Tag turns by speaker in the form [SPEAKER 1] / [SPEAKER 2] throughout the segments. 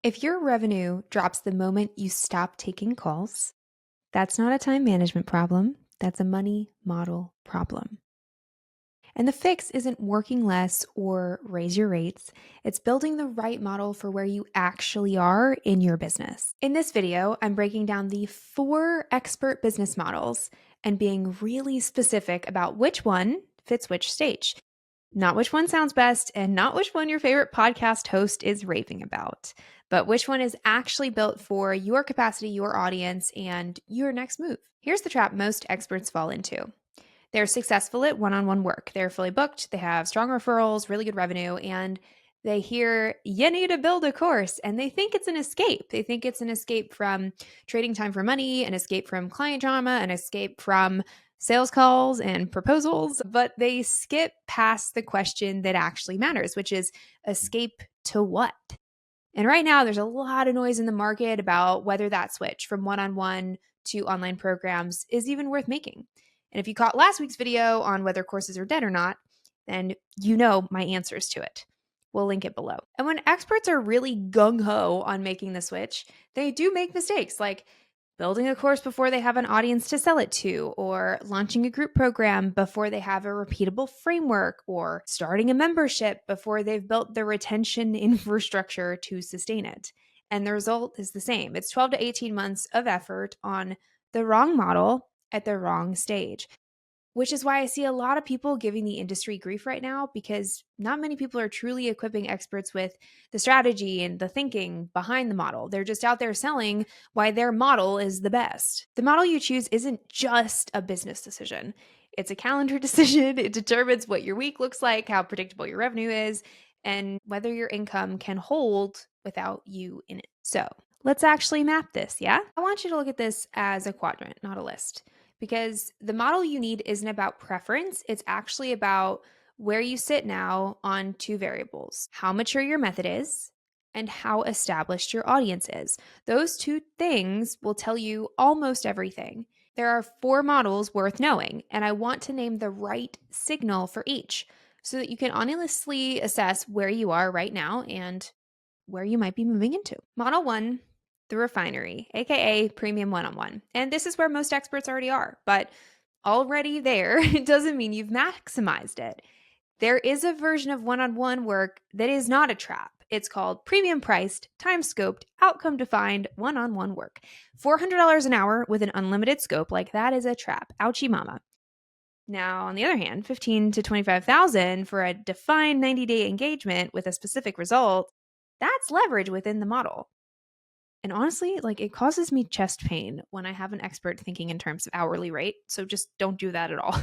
[SPEAKER 1] If your revenue drops the moment you stop taking calls, that's not a time management problem. That's a money model problem. And the fix isn't working less or raise your rates. It's building the right model for where you actually are in your business. In this video, I'm breaking down the 4 expert business models and being really specific about which one fits which stage. Not which one sounds best and not which one your favorite podcast host is raving about, but which one is actually built for your capacity, your audience, and your next move. Here's the trap most experts fall into. They're successful at one-on-one work. They're fully booked, they have strong referrals, really good revenue, and they hear you need to build a course and they think it's an escape. They think it's an escape from trading time for money, an escape from client drama, an escape from sales calls and proposals, but they skip past the question that actually matters, which is escape to what? And right now, there's a lot of noise in the market about whether that switch from one-on-one to online programs is even worth making. And if you caught last week's video on whether courses are dead or not, then you know my answers to it. We'll link it below. And when experts are really gung-ho on making the switch, they do make mistakes like building a course before they have an audience to sell it to, or launching a group program before they have a repeatable framework, or starting a membership before they've built the retention infrastructure to sustain it. And the result is the same. It's 12 to 18 months of effort on the wrong model at the wrong stage. Which is why I see a lot of people giving the industry grief right now, because not many people are truly equipping experts with the strategy and the thinking behind the model. They're just out there selling why their model is the best. The model you choose isn't just a business decision. It's a calendar decision. It determines what your week looks like, how predictable your revenue is, and whether your income can hold without you in it. So let's actually map this, yeah? I want you to look at this as a quadrant, not a list. Because the model you need isn't about preference, it's actually about where you sit now on 2 variables: how mature your method is and how established your audience is. Those 2 things will tell you almost everything. There are 4 models worth knowing, and I want to name the right signal for each so that you can honestly assess where you are right now and where you might be moving into. Model 1, the Refinery, aka premium one-on-one. And this is where most experts already are, but already there, it doesn't mean you've maximized it. There is a version of one-on-one work that is not a trap. It's called premium priced, time scoped, outcome defined one-on-one work. $400 an hour with an unlimited scope, like that is a trap. Ouchie mama. Now, on the other hand, 15 to 25,000 for a defined 90-day engagement with a specific result, that's leverage within the model. And honestly, like, it causes me chest pain when I have an expert thinking in terms of hourly rate. So just don't do that at all.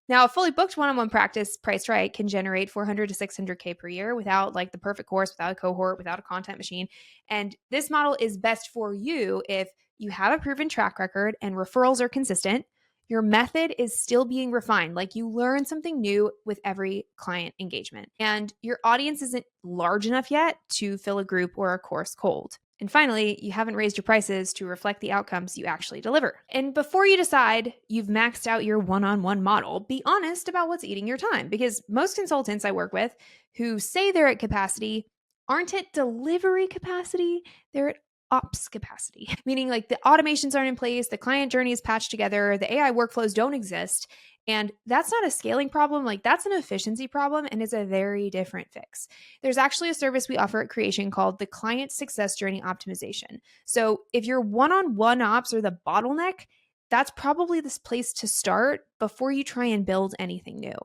[SPEAKER 1] Now, a fully booked one-on-one practice priced right can generate 400 to 600K per year without like the perfect course, without a cohort, without a content machine. And this model is best for you if you have a proven track record and referrals are consistent. Your method is still being refined. Like, you learn something new with every client engagement. And your audience isn't large enough yet to fill a group or a course cold. And finally, you haven't raised your prices to reflect the outcomes you actually deliver. And before you decide you've maxed out your one-on-one model, be honest about what's eating your time, because most consultants I work with who say they're at capacity aren't at delivery capacity, they're at ops capacity, meaning like the automations aren't in place, the client journey is patched together, the AI workflows don't exist. And that's not a scaling problem, like that's an efficiency problem, and it's a very different fix. There's actually a service we offer at Creation called the Client Success Journey Optimization. So if your one-on-one ops are the bottleneck, that's probably this place to start before you try and build anything new.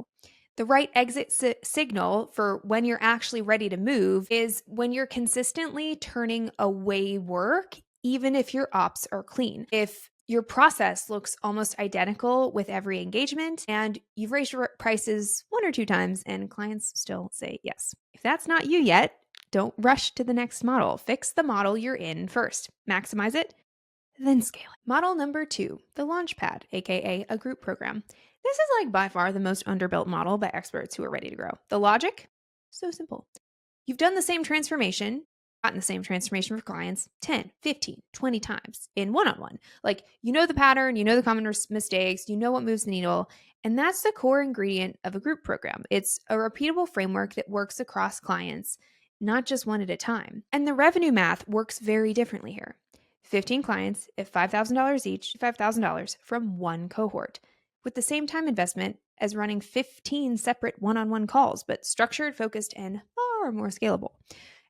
[SPEAKER 1] The right exit signal for when you're actually ready to move is when you're consistently turning away work, even if your ops are clean. If your process looks almost identical with every engagement and you've raised your prices 1 or 2 times and clients still say yes. If that's not you yet, don't rush to the next model. Fix the model you're in first. Maximize it, then scale it. Model number 2, the Launchpad, aka a group program. This is like by far the most underbuilt model by experts who are ready to grow. The logic? So simple. You've done the same transformation, gotten the same transformation for clients 10, 15, 20 times in one-on-one. Like, you know the pattern, you know the common mistakes, you know what moves the needle, and that's the core ingredient of a group program. It's a repeatable framework that works across clients, not just one at a time. And the revenue math works very differently here. 15 clients, if $5,000 each, $5,000 from one cohort, with the same time investment as running 15 separate one-on-one calls, but structured, focused, and far more scalable.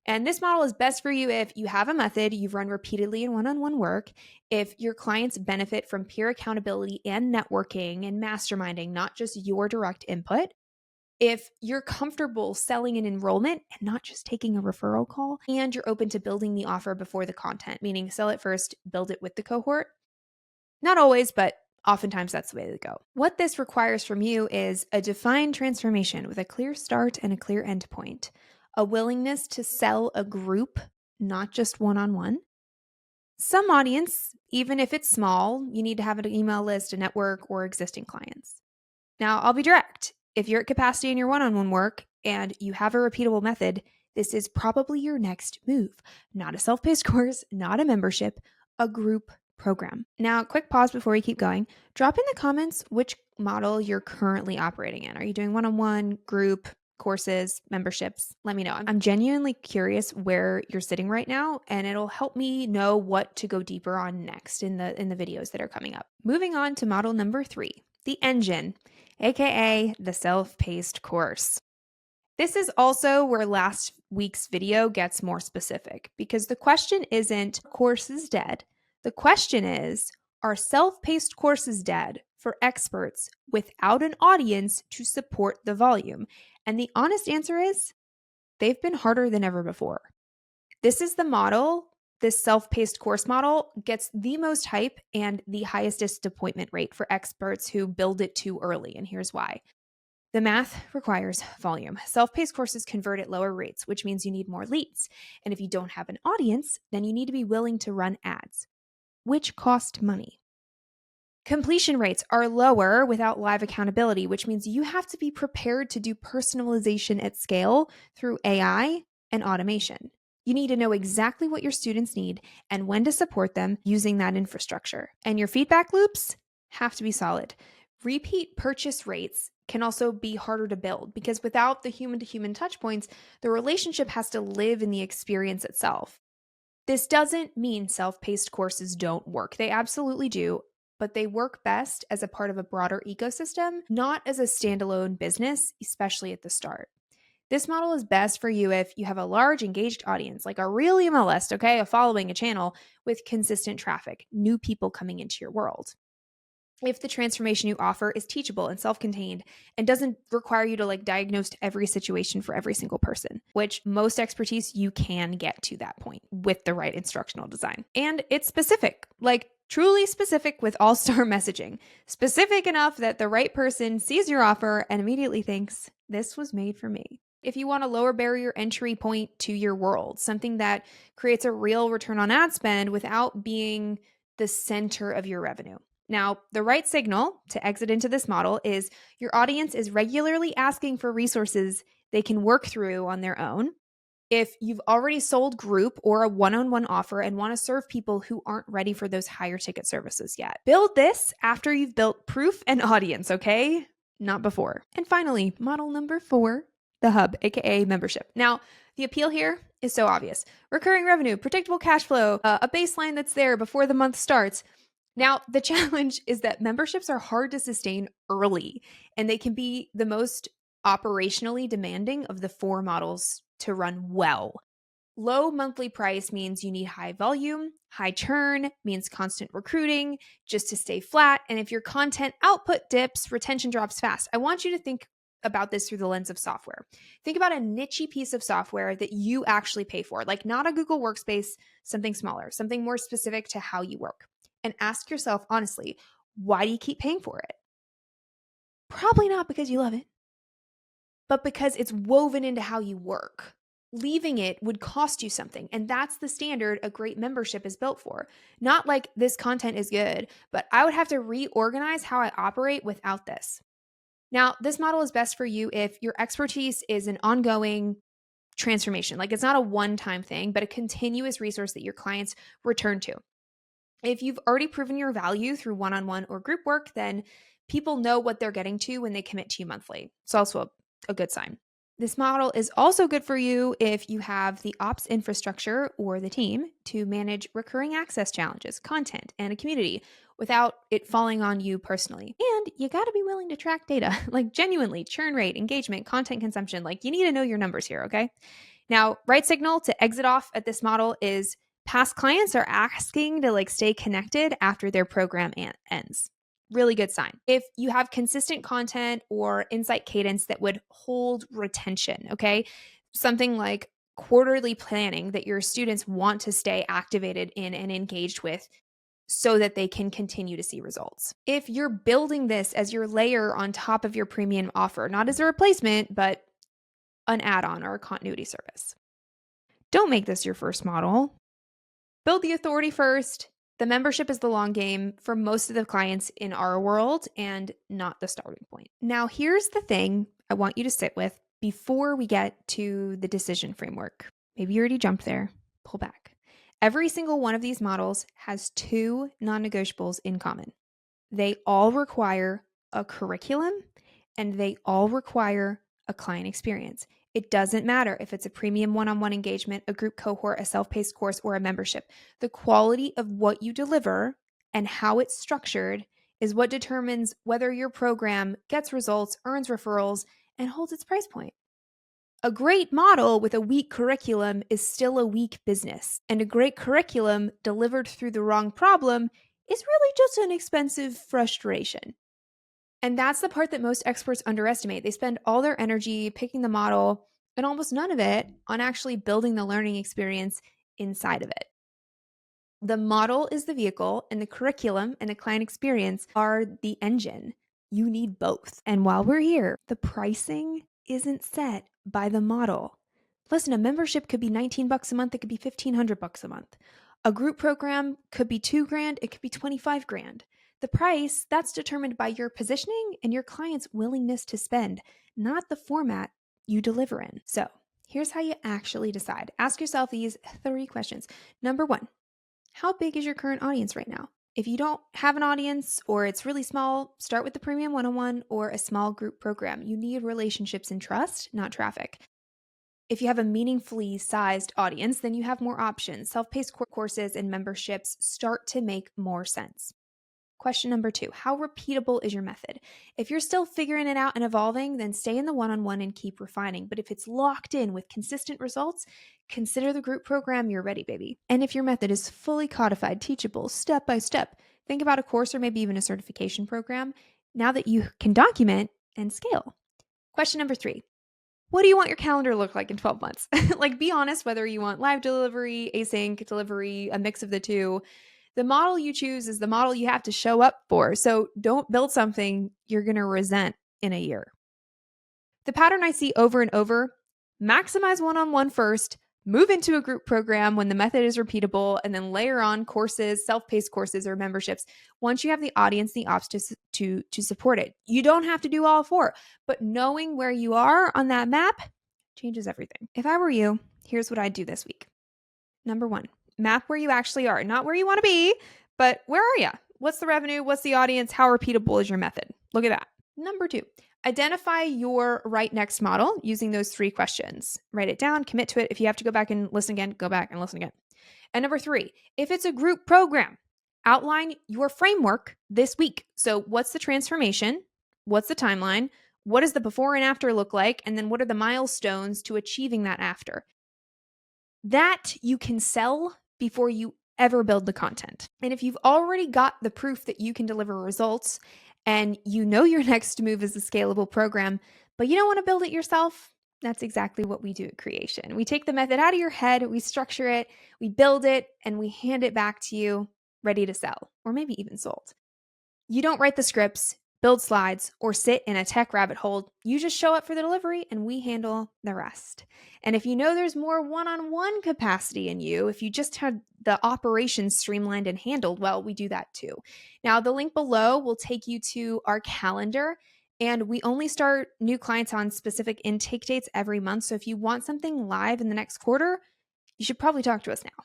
[SPEAKER 1] And this model is best for you if you have a method you've run repeatedly in one-on-one work, if your clients benefit from peer accountability and networking and masterminding, not just your direct input, if you're comfortable selling an enrollment and not just taking a referral call, and you're open to building the offer before the content, meaning sell it first, build it with the cohort. Not always, but oftentimes that's the way to go. What this requires from you is a defined transformation with a clear start and a clear end point, a willingness to sell a group, not just one-on-one. Some audience, even if it's small, you need to have an email list, a network, or existing clients. Now, I'll be direct. If you're at capacity in your one-on-one work and you have a repeatable method, this is probably your next move. Not a self-paced course, not a membership, a group program. Now, quick pause before we keep going. Drop in the comments which model you're currently operating in. Are you doing one-on-one, group, courses, memberships? Let me know. I'm genuinely curious where you're sitting right now, and it'll help me know what to go deeper on next in the videos that are coming up. Moving on to model number 3, the engine, aka the self-paced course. This is also where last week's video gets more specific, because the question isn't course is dead. The question is, are self-paced courses dead for experts without an audience to support the volume? And the honest answer is, they've been harder than ever before. This is the model. This self-paced course model gets the most hype and the highest disappointment rate for experts who build it too early, and here's why. The math requires volume. Self-paced courses convert at lower rates, which means you need more leads. And if you don't have an audience, then you need to be willing to run ads, which cost money. Completion rates are lower without live accountability, which means you have to be prepared to do personalization at scale through AI and automation. You need to know exactly what your students need and when to support them using that infrastructure. And your feedback loops have to be solid. Repeat purchase rates can also be harder to build because without the human-to-human touch points, the relationship has to live in the experience itself. This doesn't mean self-paced courses don't work. They absolutely do, but they work best as a part of a broader ecosystem, not as a standalone business, especially at the start. This model is best for you if you have a large engaged audience, like a real email list, okay, a following, a channel with consistent traffic, new people coming into your world. If the transformation you offer is teachable and self-contained and doesn't require you to diagnose every situation for every single person, which most expertise you can get to that point with the right instructional design. And it's specific, truly specific with all-star messaging, specific enough that the right person sees your offer and immediately thinks, this was made for me. If you want a lower barrier entry point to your world, something that creates a real return on ad spend without being the center of your revenue. Now, the right signal to exit into this model is your audience is regularly asking for resources they can work through on their own. If you've already sold group or a one-on-one offer and want to serve people who aren't ready for those higher ticket services yet, build this after you've built proof and audience, okay? Not before. And finally, model number 4, the hub, aka membership. Now, the appeal here is so obvious. Recurring revenue, predictable cash flow, a baseline that's there before the month starts. Now, the challenge is that memberships are hard to sustain early, and they can be the most operationally demanding of the 4 models to run well. Low monthly price means you need high volume. High churn means constant recruiting just to stay flat. And if your content output dips, retention drops fast. I want you to think about this through the lens of software. Think about a niche piece of software that you actually pay for, like not a Google Workspace, something smaller, something more specific to how you work. And ask yourself honestly, why do you keep paying for it? Probably not because you love it, but because it's woven into how you work. Leaving it would cost you something, and that's the standard a great membership is built for. Not like this content is good, but I would have to reorganize how I operate without this. Now, this model is best for you if your expertise is an ongoing transformation. It's not a one-time thing, but a continuous resource that your clients return to. If you've already proven your value through one-on-one or group work, then people know what they're getting to when they commit to you monthly. It's also a good sign. This model is also good for you if you have the ops infrastructure or the team to manage recurring access challenges, content, and a community without it falling on you personally. And you got to be willing to track data, like genuinely churn rate, engagement, content consumption. Like you need to know your numbers here, okay? Now, right signal to exit off at this model is past clients are asking to like stay connected after their program ends. Really good sign. If you have consistent content or insight cadence that would hold retention, okay? Something like quarterly planning that your students want to stay activated in and engaged with so that they can continue to see results. If you're building this as your layer on top of your premium offer, not as a replacement, but an add on or a continuity service. Don't make this your first model. Build the authority first. The membership is the long game for most of the clients in our world and not the starting point. Now, here's the thing I want you to sit with before we get to the decision framework. Maybe you already jumped there. Pull back. Every single one of these models has two non negotiables in common. They all require a curriculum and they all require a client experience. It doesn't matter if it's a premium one on one engagement, a group cohort, a self paced course, or a membership. The quality of what you deliver and how it's structured is what determines whether your program gets results, earns referrals, and holds its price point. A great model with a weak curriculum is still a weak business, and a great curriculum delivered through the wrong problem is really just an expensive frustration. And that's the part that most experts underestimate. They spend all their energy picking the model and almost none of it on actually building the learning experience inside of it. The model is the vehicle, and the curriculum and the client experience are the engine. You need both. And while we're here, the pricing isn't set by the model. Listen, a membership could be $19 a month, it could be $1,500 a month. A group program could be $2,000, it could be $25,000. The price, that's determined by your positioning and your client's willingness to spend, not the format you deliver in. So, here's how you actually decide. Ask yourself these 3 questions. Number 1, how big is your current audience right now? If you don't have an audience or it's really small, start with the premium one-on-one or a small group program. You need relationships and trust, not traffic. If you have a meaningfully sized audience, then you have more options. Self-paced courses and memberships start to make more sense. Question number 2, how repeatable is your method? If you're still figuring it out and evolving, then stay in the one-on-one and keep refining. But if it's locked in with consistent results, consider the group program. You're ready, baby. And if your method is fully codified, teachable, step by step, think about a course or maybe even a certification program now that you can document and scale. Question number 3, what do you want your calendar to look like in 12 months? Like, be honest whether you want live delivery, async delivery, a mix of the two. The model you choose is the model you have to show up for. So don't build something you're going to resent in a year. The pattern I see over and over: maximize one-on-one first, move into a group program when the method is repeatable, and then layer on courses, self-paced courses, or memberships once you have the audience, the ops to support it. You don't have to do all 4, but knowing where you are on that map changes everything. If I were you, here's what I'd do this week. Number 1, map where you actually are, not where you want to be, but where are you? What's the revenue? What's the audience? How repeatable is your method? Look at that. Number 2, identify your right next model using those 3 questions. Write it down, commit to it. If you have to go back and listen again, go back and listen again. And number 3, if it's a group program, outline your framework this week. So what's the transformation? What's the timeline? What does the before and after look like? And then what are the milestones to achieving that after? That you can sell before you ever build the content. And if you've already got the proof that you can deliver results and you know your next move is a scalable program, but you don't want to build it yourself, that's exactly what we do at Creation. We take the method out of your head, we structure it, we build it, and we hand it back to you ready to sell, or maybe even sold. You don't write the scripts, build slides, or sit in a tech rabbit hole. You just show up for the delivery and we handle the rest. And if you know there's more one-on-one capacity in you, if you just had the operations streamlined and handled, well, we do that too. Now, the link below will take you to our calendar, and we only start new clients on specific intake dates every month. So if you want something live in the next quarter, you should probably talk to us now.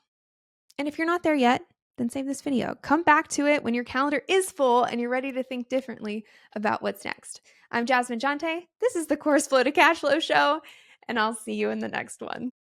[SPEAKER 1] And if you're not there yet, then save this video. Come back to it when your calendar is full and you're ready to think differently about what's next. I'm Jasmine Jante. This is the Course Flow to Cash Flow Show, and I'll see you in the next one.